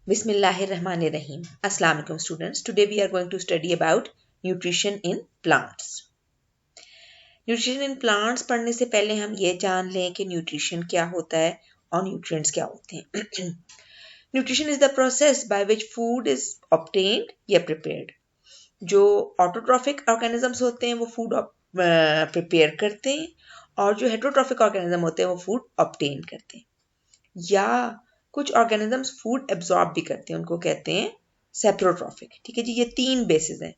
Bismillahirrahmanirrahim. Assalamu alaikum students. Today we are going to study about nutrition in plants. Nutrition in plants पढ़ने से पहले हम ये जान लें कि न्यूट्रिशन क्या होता है और न्यूट्रिएंट्स क्या होते हैं. Nutrition is the process by which food is obtained या प्रिपेयर्ड. जो ऑटोट्रॉफिक ऑर्गेनिजम्स होते हैं वो फूड प्रिपेयर करते हैं और जो हेटरोट्रॉफिक ऑर्गेनिज्म होते हैं वो फूड ऑब्टेन करते हैं. या कुछ ऑर्गेनिजम्स फूड एब्जॉर्ब भी करते हैं, उनको कहते हैं सेप्रोट्रॉफिक. ठीक है जी, ये तीन बेसिस हैं.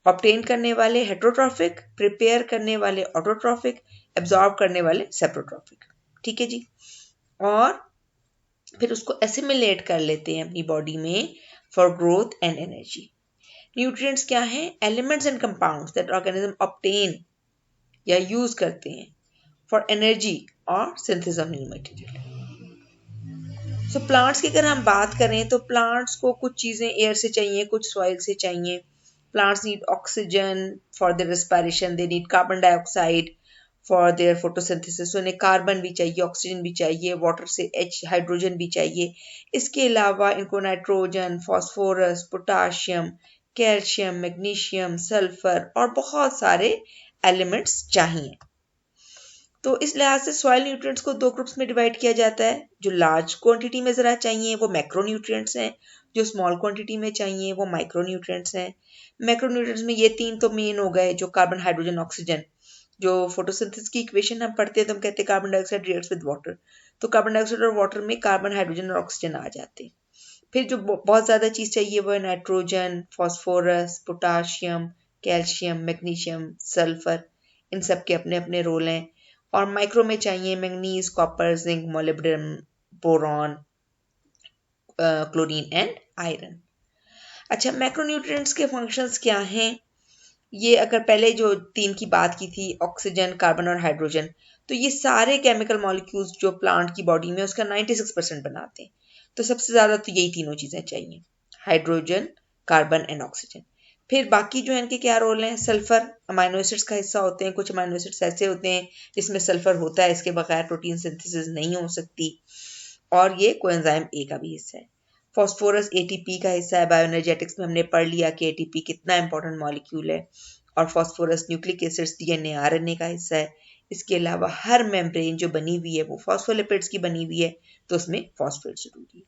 ऑब्टेन करने वाले हेटरोट्रॉफिक, प्रिपेयर करने वाले ऑटोट्रॉफिक, एब्जॉर्ब करने वाले सेप्रोट्रॉफिक. ठीक है जी. और फिर उसको एसिमिलेट कर लेते हैं अपनी बॉडी में for growth and energy. Nutrients क्या हैं? Elements and compounds that organism obtain या यूज करते हैं फॉर एनर्जी और synthesis of new material. So plants की अगर हम बात करें तो प्लांट्स को कुछ चीज़ें एयर से चाहिए, कुछ सॉइल से चाहिए. Plants need oxygen for their respiration, they need carbon dioxide for their photosynthesis. उन्हें कार्बन भी चाहिए, ऑक्सीजन भी चाहिए, वाटर से हाइड्रोजन भी चाहिए. इसके अलावा इनको nitrogen, phosphorus, potassium, calcium, magnesium, sulphur और बहुत सारे एलिमेंट्स चाहिए. तो इस लिहाज से सॉइल न्यूट्रिएंट्स को दो ग्रुप्स में डिवाइड किया जाता है. जो लार्ज क्वांटिटी में ज़रा चाहिए वो मैक्रो न्यूट्रिएंट्स हैं, जो स्मॉल क्वांटिटी में चाहिए वो माइक्रो न्यूट्रिएंट्स हैं. मैक्रो न्यूट्रिएंट्स में ये तीन तो मेन हो गए, जो कार्बन, हाइड्रोजन, ऑक्सीजन. जो फोटोसिंथेसिस की इक्वेशन हम पढ़ते हैं तो हम कहते हैं carbon dioxide reacts with water. तो कार्बन डाइऑक्साइड और वाटर में कार्बन, हाइड्रोजन और ऑक्सीजन आ जाते हैं. फिर जो बहुत ज़्यादा चीज़ चाहिए वो है nitrogen, phosphorus, potassium, calcium, magnesium, sulphur. इन सब के अपने अपने रोल हैं. और माइक्रो में चाहिए manganese, copper, zinc, molybdenum, boron, chlorine and iron. अच्छा, मैक्रोन्यूट्रिएंट्स के फंक्शंस क्या हैं? ये अगर पहले जो तीन की बात की थी, ऑक्सीजन, कार्बन और हाइड्रोजन, तो ये सारे केमिकल मॉलिक्यूल्स जो प्लांट की बॉडी में उसका 96% बनाते हैं. तो सबसे ज़्यादा तो यही तीनों चीज़ें चाहिए, हाइड्रोजन, कार्बन एंड ऑक्सीजन. फिर बाकी जो है इनके क्या रोल हैं? सल्फर अमाइनो एसिड्स का हिस्सा होते हैं. कुछ अमाइनो एसिड्स ऐसे होते हैं जिसमें सल्फर होता है, इसके बगैर प्रोटीन सिंथेसिस नहीं हो सकती. और ये कोएंजाइम ए का भी हिस्सा है. फॉस्फोरस एटीपी का हिस्सा है. बायोएनर्जेटिक्स में हमने पढ़ लिया कि एटीपी कितना इंपॉर्टेंट मॉलिक्यूल है. और phosphorus nucleic acids, DNA, RNA का हिस्सा है. इसके अलावा हर मेम्ब्रेन जो बनी हुई है वो फॉस्फोलिपिड्स की बनी हुई है, तो उसमें फॉस्फेट जरूरी है.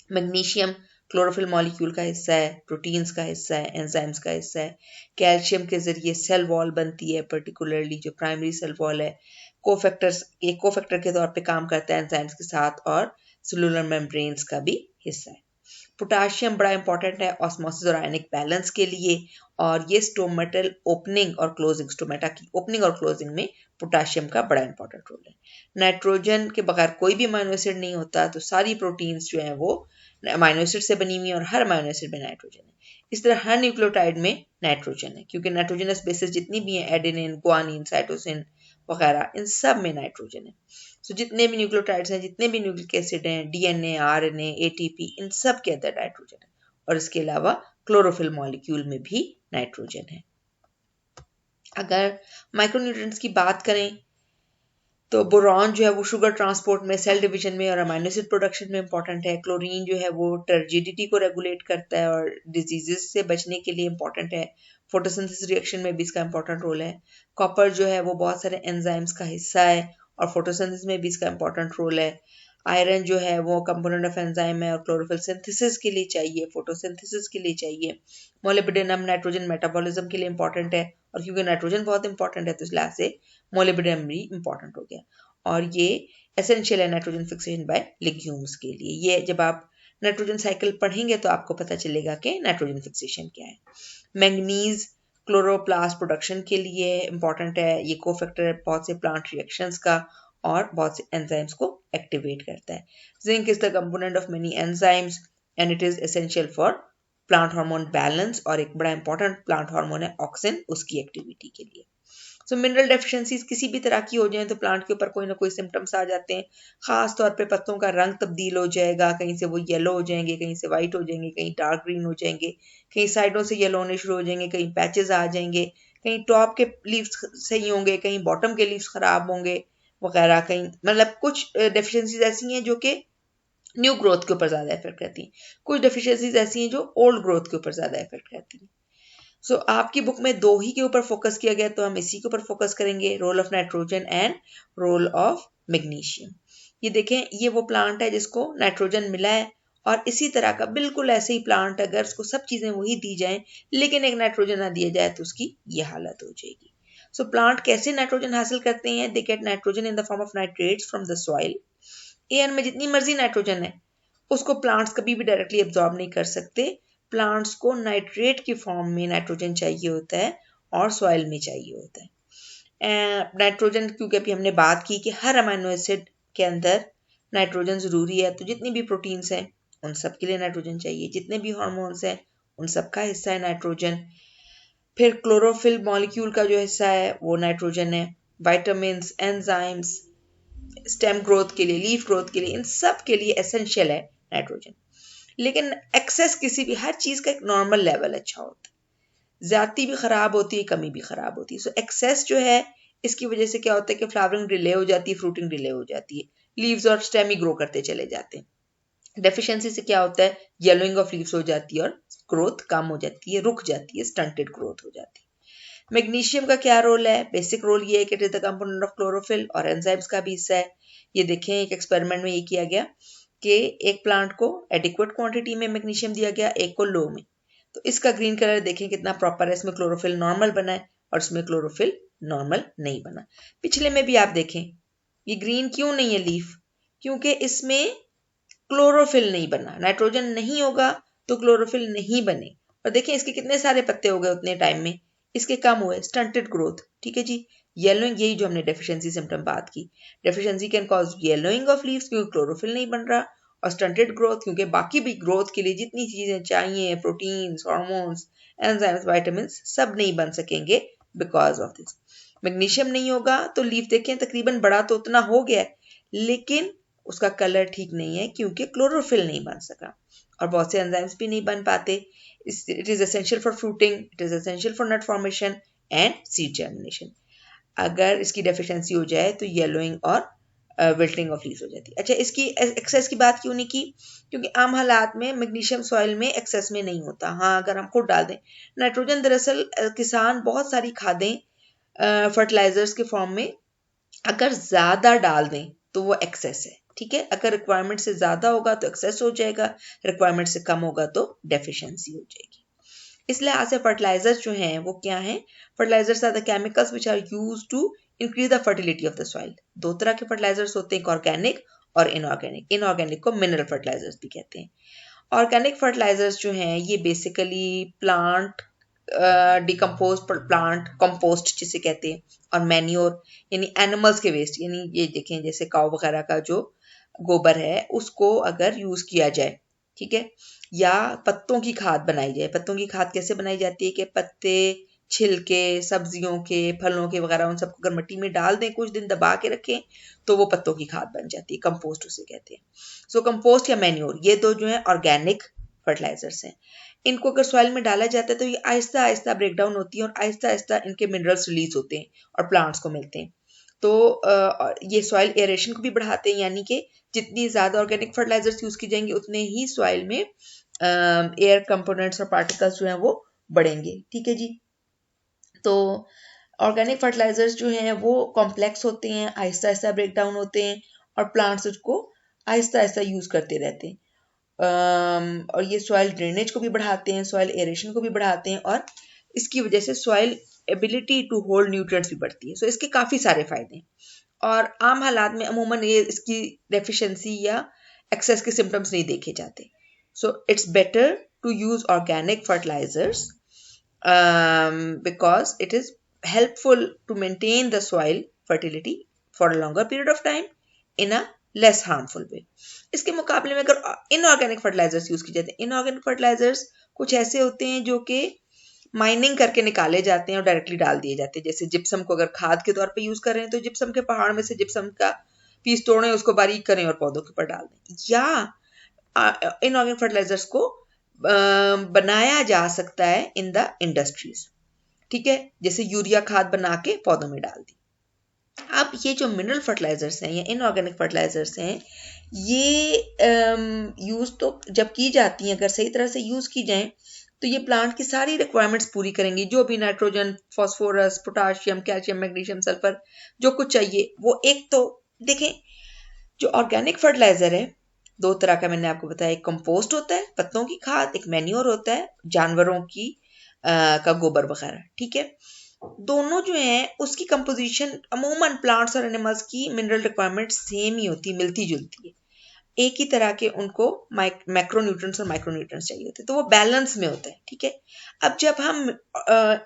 मैग्नीशियम क्लोरोफिल मॉलिक्यूल का हिस्सा है, प्रोटीन्स का हिस्सा है, एंजाइम्स का हिस्सा है. कैल्शियम के जरिए सेल वॉल बनती है, पर्टिकुलरली जो प्राइमरी सेल वॉल है. कोफैक्टर्स, एक कोफैक्टर के तौर पे काम करता है एंजाइम्स के साथ, और सेलुलर मेम्ब्रेन्स का भी हिस्सा है. पोटाशियम बड़ा इंपॉर्टेंट है ऑस्मोसिस और आयनिक बैलेंस के लिए, और ये स्टोमेटल ओपनिंग और क्लोजिंग, स्टोमेटा की ओपनिंग और क्लोजिंग में पोटाशियम का बड़ा इंपॉर्टेंट रोल है. नाइट्रोजन के बगैर कोई भी अमाइनो एसिड नहीं होता, तो सारी प्रोटीन्स जो हैं वो अमाइनो एसिड से बनी हुई है और हर अमाइनो एसिड में नाइट्रोजन है. इस तरह हर न्यूक्लियोटाइड में नाइट्रोजन है, क्योंकि नाइट्रोजनस बेसिस जितनी भी हैं, एडेनिन, ग्वानिन, साइटोसिन वगैरह, इन सब में नाइट्रोजन है. सो जितने भी न्यूक्लियोटाइड्स हैं, जितने भी न्यूक्लिक एसिड हैं, डीएनए, आरएनए, एटीपी, इन सब के अंदर नाइट्रोजन है. और इसके अलावा क्लोरोफिल मॉलिक्यूल में भी नाइट्रोजन है. अगर माइक्रोन्यूट्रिएंट्स की बात करें तो बोरॉन जो है वो शुगर ट्रांसपोर्ट में, सेल डिवीजन में और अमाइनो एसिड प्रोडक्शन में इंपॉर्टेंट है. क्लोरीन जो है वो टर्जिडिटी को रेगुलेट करता है और डिजीजेस से बचने के लिए इंपॉर्टेंट है. फोटोसिंथेसिस रिएक्शन में भी इसका इंपॉर्टेंट रोल है. कॉपर जो है वो बहुत सारे एंजाइम्स का हिस्सा है और फोटोसिंथेसिस में भी इसका इंपॉर्टेंट रोल है. आयरन जो है वो कंपोनेंट ऑफ एंजाइम है और क्लोरोफिल सिंथेसिस के लिए चाहिए, फोटोसिंथेसिस के लिए चाहिए. मोलिब्डेनम नाइट्रोजन मेटाबॉलिज्म के लिए इंपॉर्टेंट है, और क्योंकि नाइट्रोजन बहुत इंपॉर्टेंट है तो इस लिहाज से मोलिब्डेनम भी इंपॉर्टेंट हो गया. और ये एसेंशियल है नाइट्रोजन फिक्सेशन बाय लिग्यूम्स के लिए. ये जब आप नाइट्रोजन साइकिल पढ़ेंगे तो आपको पता चलेगा कि नाइट्रोजन फिक्सेशन क्या है. मैंगनीज क्लोरोप्लास्ट प्रोडक्शन के लिए इंपॉर्टेंट है. ये कोफैक्टर है बहुत से प्लांट रिएक्शंस का और बहुत से एंजाइम्स को एक्टिवेट करता है. Zinc is the component of many enzymes and it is essential for plant hormone balance, और एक बड़ा इंपॉर्टेंट प्लांट हार्मोन है ऑक्सिन, उसकी एक्टिविटी के लिए. सो मिनरल डेफिशिएंसीज किसी भी तरह की हो जाए तो प्लांट के ऊपर कोई ना कोई सिम्टम्स आ जाते हैं. खास तौर पे पत्तों का रंग तब्दील हो जाएगा, कहीं से वो येलो हो जाएंगे, कहीं से वाइट हो जाएंगे, कहीं डार्क ग्रीन हो जाएंगे, कहीं साइडों से येलो होने शुरू हो जाएंगे, कहीं पैचेस आ जाएंगे, कहीं टॉप के लीव्स सही होंगे, कहीं बॉटम के लीव्स खराब होंगे वगैरह. कहीं मतलब कुछ डेफिशिएंसीज ऐसी हैं जो कि न्यू ग्रोथ के ऊपर ज़्यादा इफेक्ट करती हैं। कुछ डेफिशिएंसीज ऐसी हैं जो ओल्ड ग्रोथ के ऊपर ज़्यादा इफेक्ट करती हैं। सो आपकी बुक में 2 ही के ऊपर फोकस किया गया, तो हम इसी के ऊपर फोकस करेंगे, role of nitrogen and role of magnesium. ये देखें, ये वो प्लांट है जिसको नाइट्रोजन मिला है, और इसी तरह का बिल्कुल ऐसे ही प्लांट अगर उसको सब चीज़ें वही दी जाएं लेकिन एक नाइट्रोजन ना दिया जाए तो उसकी ये हालत हो जाएगी। सो प्लांट कैसे नाइट्रोजन हासिल करते हैं? They get nitrogen in the form of nitrates from the soil. Air में जितनी मर्जी नाइट्रोजन है उसको प्लांट्स कभी भी डायरेक्टली एब्जॉर्ब नहीं कर सकते। प्लांट्स को नाइट्रेट की फॉर्म में नाइट्रोजन चाहिए होता है और सॉइल में चाहिए होता है। नाइट्रोजन, क्योंकि अभी हमने बात की कि हर अमीनो एसिड के अंदर नाइट्रोजन ज़रूरी है, तो जितनी भी प्रोटीन्स हैं उन सब के लिए नाइट्रोजन चाहिए, जितने भी हार्मोन्स हैं उन सब का हिस्सा है नाइट्रोजन। फिर क्लोरोफिल मॉलिक्यूल का जो हिस्सा है वो नाइट्रोजन है। विटामिन्स, एंजाइम्स, स्टेम ग्रोथ के लिए, लीफ ग्रोथ के लिए, इन सब के लिए एसेंशियल है नाइट्रोजन। लेकिन एक्सेस किसी भी, हर चीज़ का एक नॉर्मल लेवल अच्छा होता है, ज़्यादती भी ख़राब होती है, कमी भी ख़राब होती है। सो एक्सेस जो है, इसकी वजह से क्या होता है कि फ्लावरिंग डिले हो जाती है, फ्रूटिंग डिले हो जाती है, लीव्स और स्टेम ही ग्रो करते चले जाते हैं। डेफिशिएंसी से क्या होता है, येलोइंग ऑफ लीव्स हो जाती है और ग्रोथ कम हो जाती है, रुक जाती है, स्टंटेड ग्रोथ हो जाती है। मैग्नीशियम का क्या रोल है? बेसिक रोल ये है कि it is the component of chlorophyll और एंजाइम्स का भी हिस्सा है। ये देखें, एक एक्सपेरिमेंट में ये किया गया कि एक प्लांट को एडिक्वेट क्वांटिटी में मैग्नीशियम दिया गया, एक को लो में। तो इसका ग्रीन कलर देखें कितना प्रॉपर है, इसमें क्लोरोफिल नॉर्मल बना है और इसमें क्लोरोफिल नॉर्मल नहीं बना। पिछले में भी आप देखें, ये ग्रीन क्यों नहीं है लीफ? क्योंकि इसमें क्लोरोफिल नहीं बना, नाइट्रोजन नहीं होगा तो क्लोरोफिल नहीं बने। और देखिए इसके कितने सारे पत्ते हो गए उतने टाइम में, इसके कम हुए, स्टंटेड ग्रोथ। ठीक है जी, येलोइंग, यही जो हमने डेफिशिएंसी सिम्टम बात की। Deficiency can cause yellowing of leaves क्योंकि क्लोरोफिल नहीं बन रहा, और स्टंटेड ग्रोथ क्योंकि बाकी भी ग्रोथ के लिए जितनी चीजें चाहिए, प्रोटीन्स, हार्मोन्स, एंजाइम्स, विटामिन्स, सब नहीं बन सकेंगे बिकॉज ऑफ दिस। मैग्नीशियम नहीं होगा तो लीफ देखें तकरीबन बड़ा तो उतना हो गया लेकिन उसका कलर ठीक नहीं है क्योंकि क्लोरोफिल नहीं बन सका, और बहुत से एंजाइम्स भी नहीं बन पाते। It is essential for fruiting, it is essential for nut formation and seed germination. अगर इसकी डेफिशिएंसी हो जाए तो येलोइंग और विल्टिंग ऑफ लीव्स हो जाती है। अच्छा, इसकी एक्सेस की बात क्यों नहीं की? क्योंकि आम हालात में मैग्नीशियम सॉइल में एक्सेस में नहीं होता। हाँ, अगर हम खुद डाल दें नाइट्रोजन, दरअसल किसान बहुत सारी खादें फर्टिलाइजर्स के फॉर्म में अगर ज़्यादा डाल दें तो वो एक्सेस है। ठीक है, अगर रिक्वायरमेंट से ज़्यादा होगा तो एक्सेस हो जाएगा, रिक्वायरमेंट से कम होगा तो डेफिशिएंसी हो जाएगी। इस लिहाज से फर्टिलाइजर्स जो हैं वो क्या हैं? Fertilisers are the chemicals which are used to increase the fertility of the soil. दो तरह के फर्टिलाइजर्स होते हैं, ऑर्गेनिक और इनऑर्गेनिक। इनऑर्गेनिक को मिनरल फर्टिलाइजर्स भी कहते हैं। ऑर्गेनिक फर्टिलाइजर्स जो हैं ये basically plant decompose plant compost जिसे कहते हैं, और मैन्योर यानी एनिमल्स के वेस्ट, यानी ये देखें जैसे काऊ वगैरह का जो गोबर है उसको अगर यूज किया जाए, ठीक है, या पत्तों की खाद बनाई जाए। पत्तों की खाद कैसे बनाई जाती है कि पत्ते, छिलके, सब्जियों के, फलों के वगैरह, उन सबको अगर मिट्टी में डाल दें, कुछ दिन दबा के रखें तो वो पत्तों की खाद बन जाती है, कंपोस्ट उसे कहते हैं। सो कंपोस्ट या मैन्योर, ये दो जो है ऑर्गेनिक फर्टिलाइजर्स हैं। इनको अगर सॉइल में डाला जाता है तो ये आहिस्ता आहिस्ता ब्रेक डाउन होती है और आहिस्ता आहिस्ता इनके मिनरल्स रिलीज होते हैं और प्लांट्स को मिलते हैं। तो ये सॉइल एयरेशन को भी बढ़ाते हैं, यानी कि जितनी ज़्यादा ऑर्गेनिक फर्टिलाइजर्स यूज़ की जाएंगे उतने ही सॉइल में एयर कंपोनेंट्स और पार्टिकल्स जो हैं वो बढ़ेंगे। ठीक है जी, तो ऑर्गेनिक फर्टिलाइजर्स जो हैं वो कॉम्प्लेक्स होते हैं, आहिस्ता आहिस्ता ब्रेक डाउन होते हैं और प्लांट्स उसको आहिस्ता आहिस्ता यूज़ करते रहते हैं। और ये सॉइल ड्रेनेज को भी बढ़ाते हैं, सॉइल एरेशन को भी बढ़ाते हैं, और इसकी वजह से soil ability to hold nutrients भी बढ़ती है। सो इसके काफ़ी सारे फायदे हैं, और आम हालात में अमूमन ये इसकी डेफिशिएंसी या एक्सेस के सिम्टम्स नहीं देखे जाते। So it's better to use organic fertilisers because it is helpful to maintain the soil fertility for a longer period of time in a less harmful way. इसके मुकाबले में अगर इनऑर्गेनिक फर्टिलाइजर्स यूज की जाते हैं, इनऑर्गेनिक फर्टिलाइजर्स कुछ ऐसे होते हैं जो कि माइनिंग करके निकाले जाते हैं और डायरेक्टली डाल दिए जाते हैं। जैसे जिप्सम को अगर खाद के तौर पे यूज कर रहे हैं तो जिप्सम के पहाड़ में से जिप्सम का पीस तोड़ें, उसको बारीक करें और पौधों के ऊपर डाल दें। या इनऑर्गेनिक फर्टिलाइजर्स को बनाया जा सकता है इन द इंडस्ट्रीज, ठीक है, जैसे यूरिया खाद बना के पौधों में डाल दी। अब ये जो मिनरल फर्टिलाइजर्स हैं या इनऑर्गेनिक फर्टिलाइजर्स हैं, ये यूज तो जब की जाती हैं, अगर सही तरह से यूज की जाएं तो ये प्लांट की सारी रिक्वायरमेंट्स पूरी करेंगी, जो भी nitrogen, phosphorus, potassium, calcium, magnesium, sulphur जो कुछ चाहिए वो। एक तो देखें, जो ऑर्गेनिक फर्टिलाइजर है दो तरह का मैंने आपको बताया, एक कंपोस्ट होता है पत्तों की खाद, एक मैन्योर होता है जानवरों की का गोबर वगैरह, ठीक है। दोनों जो है उसकी कंपोजिशन अमूमन प्लांट्स और एनिमल्स की मिनरल रिक्वायरमेंट सेम ही होती है, मिलती जुलती है। एक ही तरह के उनको मैक्रोन्यूट्रिएंट्स और माइक्रोन्यूट्रिएंट्स चाहिए होते हैं, तो वो बैलेंस में होता है, ठीक है। अब जब हम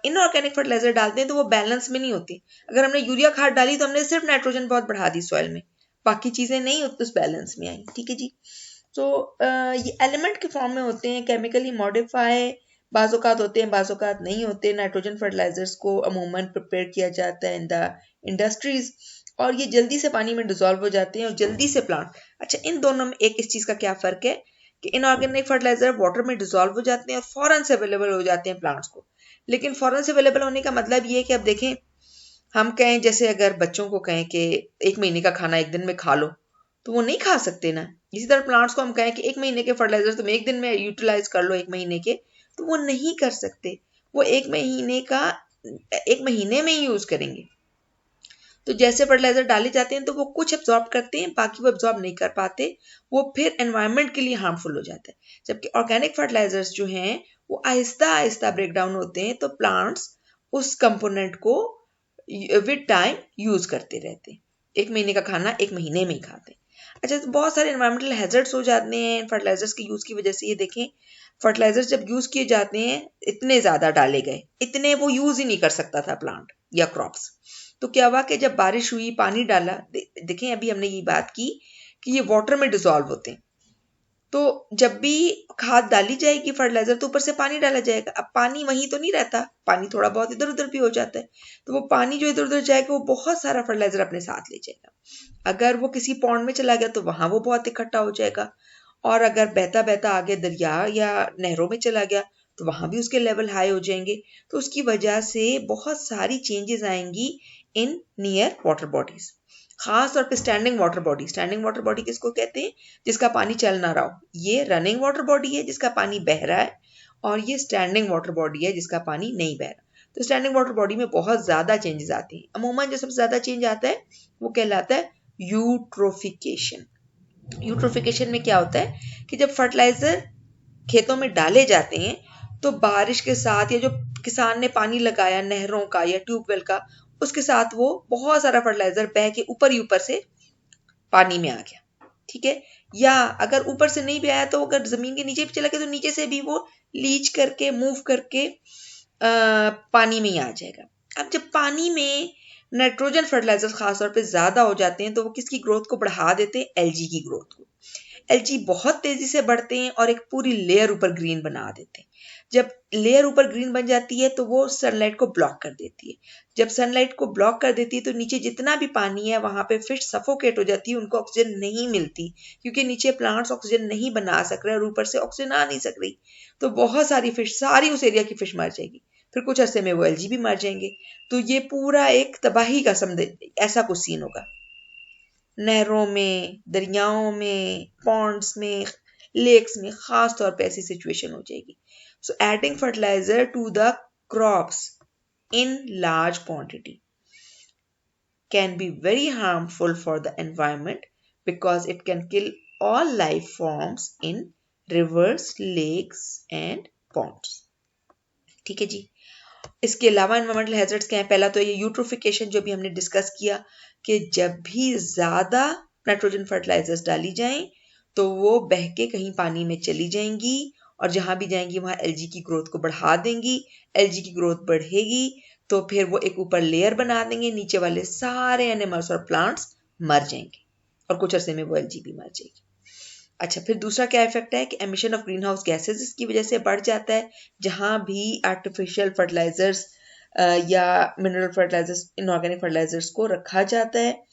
इनऑर्गेनिक फर्टिलाइजर डालते हैं तो वो बैलेंस में नहीं होती। अगर हमने यूरिया खाद डाली तो हमने सिर्फ नाइट्रोजन बहुत बढ़ा दी सॉइल में, बाकी चीजें नहीं उस बैलेंस में आई, ठीक है जी। तो ये एलिमेंट के फॉर्म में होते हैं, केमिकली मॉडिफाई बाज़ात होते हैं, बाज़ात नहीं होते। नाइट्रोजन फर्टिलाइजर्स को अमूमन प्रिपेयर किया जाता है इन द इंडस्ट्रीज, और ये जल्दी से पानी में डिजोल्व हो जाते हैं और जल्दी से प्लांट। अच्छा, इन दोनों में एक इस चीज़ का क्या फ़र्क है कि इनऑर्गेनिक फर्टिलाइजर वाटर में डिजोल्व हो जाते हैं और फ़ौरन से अवेलेबल हो जाते हैं प्लांट्स को। लेकिन फ़ौरन से अवेलेबल होने का मतलब ये है कि अब देखें, हम कहें जैसे अगर बच्चों को कहें कि 1 महीने का खाना 1 दिन में खा लो, तो वो नहीं खा सकते ना। इसी तरह प्लांट्स को हम कहें कि 1 महीने के फर्टिलाइजर तुम 1 दिन में यूटिलाइज कर लो 1 महीने के, तो वो नहीं कर सकते। वो 1 महीने में ही यूज करेंगे। तो जैसे फर्टिलाइजर डाले जाते हैं तो वो कुछ एब्जॉर्ब करते हैं, बाकी वो एब्जॉर्ब नहीं कर पाते, वो फिर एनवायरनमेंट के लिए हार्मफुल हो जाता है। जबकि ऑर्गेनिक फर्टिलाइजर्स जो हैं वो आहिस्ता आहिस्ता ब्रेक डाउन होते हैं, तो प्लांट्स उस कंपोनेंट को विद टाइम यूज करते रहते हैं। 1 महीने का खाना 1 महीने में ही खाते हैं। अच्छा, तो बहुत सारे एनवायरमेंटल हैजर्ड्स हो जाते हैं फर्टिलाइजर्स के यूज की वजह से। ये देखें, फर्टिलाइजर्स जब यूज किए जाते हैं, इतने ज्यादा डाले गए, इतने वो यूज ही नहीं कर सकता था प्लांट या क्रॉप्स। तो क्या हुआ कि जब बारिश हुई, पानी डाला, देखें अभी हमने ये बात की कि ये वाटर में डिसॉल्व होते हैं, तो जब भी खाद डाली जाएगी फर्टिलाइजर तो ऊपर से पानी डाला जाएगा। अब पानी वहीं तो नहीं रहता, पानी थोड़ा बहुत इधर उधर भी हो जाता है, तो वो पानी जो इधर उधर जाएगा वो बहुत सारा फर्टिलाइजर अपने साथ ले जाएगा। अगर वो किसी पॉन्ड में चला गया तो वहां वो बहुत इकट्ठा हो जाएगा, और अगर बहता बहता आगे दरिया या नहरों में चला गया तो वहां भी उसके लेवल हाई हो जाएंगे। तो उसकी वजह से बहुत सारी चेंजेस आएंगी इन नियर वाटर बॉडीज, खास तौर पे standing water body. Standing water body किसको कहते हैं? जिसका पानी चल ना रहा हो। ये रनिंग वाटर बॉडी है जिसका पानी बह रहा है, और ये स्टैंडिंग वाटर बॉडी है जिसका पानी नहीं बह रहा। तो स्टैंडिंग वाटर बॉडी में बहुत ज्यादा चेंजेस आते हैं। अमूमन जो सबसे ज्यादा चेंज आता है वो कहलाता है यूट्रोफिकेशन। यूट्रोफिकेशन में क्या होता है कि जब फर्टिलाइजर खेतों में डाले जाते हैं तो बारिश के साथ, या जो किसान ने पानी लगाया नहरों का या ट्यूबवेल का, उसके साथ वो बहुत सारा फर्टिलाइजर बह के ऊपर ही ऊपर से पानी में आ गया, ठीक है। या अगर ऊपर से नहीं भी आया तो अगर जमीन के नीचे भी चला गया तो नीचे से भी वो लीच करके मूव करके पानी में ही आ जाएगा। अब जब पानी में नाइट्रोजन फर्टिलाइजर खासतौर पे ज्यादा हो जाते हैं तो वो किसकी ग्रोथ को बढ़ा देते हैं? एलजी की ग्रोथ को। एलजी बहुत तेजी से बढ़ते हैं और एक पूरी लेयर ऊपर ग्रीन बना देते हैं। जब लेयर ऊपर ग्रीन बन जाती है तो वो सनलाइट को ब्लॉक कर देती है। जब सनलाइट को ब्लॉक कर देती है तो नीचे जितना भी पानी है वहां पे फिश सफोकेट हो जाती है, उनको ऑक्सीजन नहीं मिलती, क्योंकि नीचे प्लांट्स ऑक्सीजन नहीं बना सक रहे और ऊपर से ऑक्सीजन आ नहीं सक रही। तो बहुत सारी फिश, सारी उस एरिया की फिश मर जाएगी, फिर कुछ अरसे में वो एलजी भी मर जाएंगे। तो ये पूरा एक तबाही का ऐसा कुछ सीन होगा। नहरों में, दरियाओं में, पॉन्ड्स में, लेक्स में खास तौर पे ऐसी सिचुएशन हो जाएगी। So adding fertiliser to the crops in large quantity can be very harmful for the environment because it can kill all life forms in rivers, lakes and ponds. ठीक है जी। इसके अलावा एनवायरमेंटल हैजर्ड्स क्या है? पहला तो ये यूट्रोफिकेशन जो भी हमने डिस्कस किया कि जब भी ज्यादा नाइट्रोजन फर्टिलाइजर्स डाली जाएं तो वो बह के कहीं पानी में चली जाएंगी, और जहां भी जाएंगी वहां एलजी की ग्रोथ को बढ़ा देंगी। एलजी की ग्रोथ बढ़ेगी तो फिर वो एक ऊपर लेयर बना देंगे, नीचे वाले सारे एनिमल्स और प्लांट्स मर जाएंगे और कुछ अरसे में वो एलजी भी मर जाएगी। अच्छा, फिर दूसरा क्या इफेक्ट है कि emission of green house gases इसकी वजह से बढ़ जाता है। जहां भी आर्टिफिशियल फर्टिलाइजर्स या मिनरल फर्टिलाइजर्स, इनऑर्गेनिक फर्टिलाइजर्स को रखा जाता है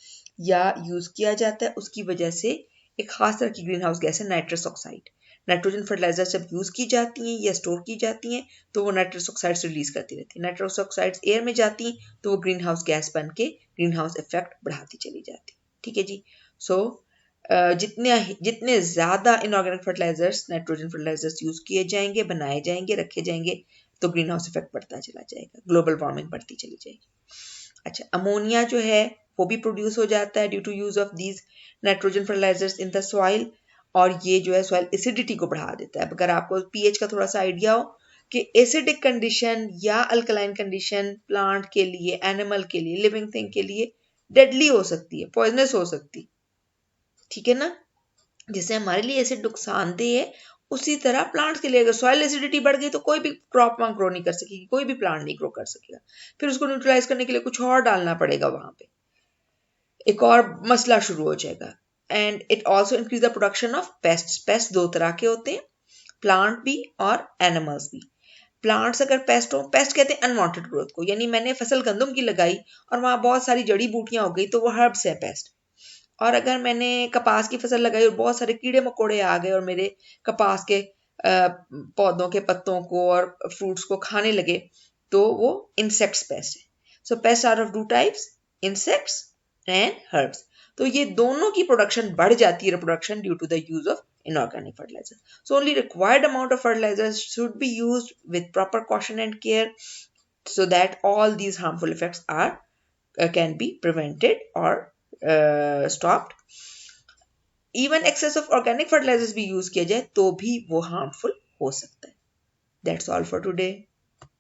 या यूज किया जाता है, उसकी वजह से एक खास तरह की ग्रीन हाउस गैस है नाइट्रस ऑक्साइड। नाइट्रोजन फर्टिलाइजर जब यूज की जाती हैं या स्टोर की जाती हैं तो वो नाइट्रस ऑक्साइड्स रिलीज करती रहती है। नाइट्रस ऑक्साइड्स एयर में जाती हैं तो वो ग्रीन हाउस गैस बन के ग्रीन हाउस इफेक्ट बढ़ाती चली जाती है। ठीक है जी। सो जितने ज़्यादा inorganic fertilisers, nitrogen fertilisers use किए जाएंगे, बनाए जाएंगे, रखे जाएंगे, तो ग्रीन हाउस इफेक्ट बढ़ता चला जाएगा, ग्लोबल वार्मिंग बढ़ती चली जाएगी। अच्छा, अमोनिया जो है वो भी प्रोड्यूस हो जाता है due to use of these nitrogen fertilisers in the soil, और ये जो है सॉइल एसिडिटी को बढ़ा देता है। अगर आपको पीएच का थोड़ा सा आइडिया हो कि एसिडिक कंडीशन या अल्कलाइन कंडीशन प्लांट के लिए, एनिमल के लिए, लिविंग थिंग के लिए डेडली हो सकती है, पॉइजनस हो सकती है, ठीक है ना। जैसे हमारे लिए एसिड नुकसानदेह है, उसी तरह प्लांट्स के लिए अगर सॉइल एसिडिटी बढ़ गई तो कोई भी क्रॉप वहां ग्रो नहीं कर सकेगी, कोई भी प्लांट नहीं ग्रो कर सकेगा, फिर उसको न्यूट्रलाइज करने के लिए कुछ और डालना पड़ेगा, वहां पे एक और मसला शुरू हो जाएगा। And it also increase the production of paste. Paste दो तरह के होते हैं, प्लांट भी और एनिमल्स भी। प्लांट्स अगर पेस्ट हो, पेस्ट कहते हैं अनवांटेड ग्रोथ को, यानी मैंने फसल गंदम की लगाई और वहां बहुत सारी जड़ी बूटियां हो गई तो वो हर्ब्स है पेस्ट। और अगर मैंने कपास की फसल लगाई और बहुत सारे कीड़े मकोड़े आ गए और मेरे कपास के पौधों के पत्तों को और फ्रूट्स को खाने लगे, तो वो इंसेक्ट्स पेस्ट है। So pest are of two types, insects and herbs. तो ये दोनों की प्रोडक्शन बढ़ जाती है, reproduction, due to the use of inorganic fertilizer. So only required amount of fertilizers should be used with proper caution and care, so that all these harmful effects can be prevented or stopped. Even excess of organic fertilizers भी use किया जाए तो भी वो harmful हो सकता है. That's all for today.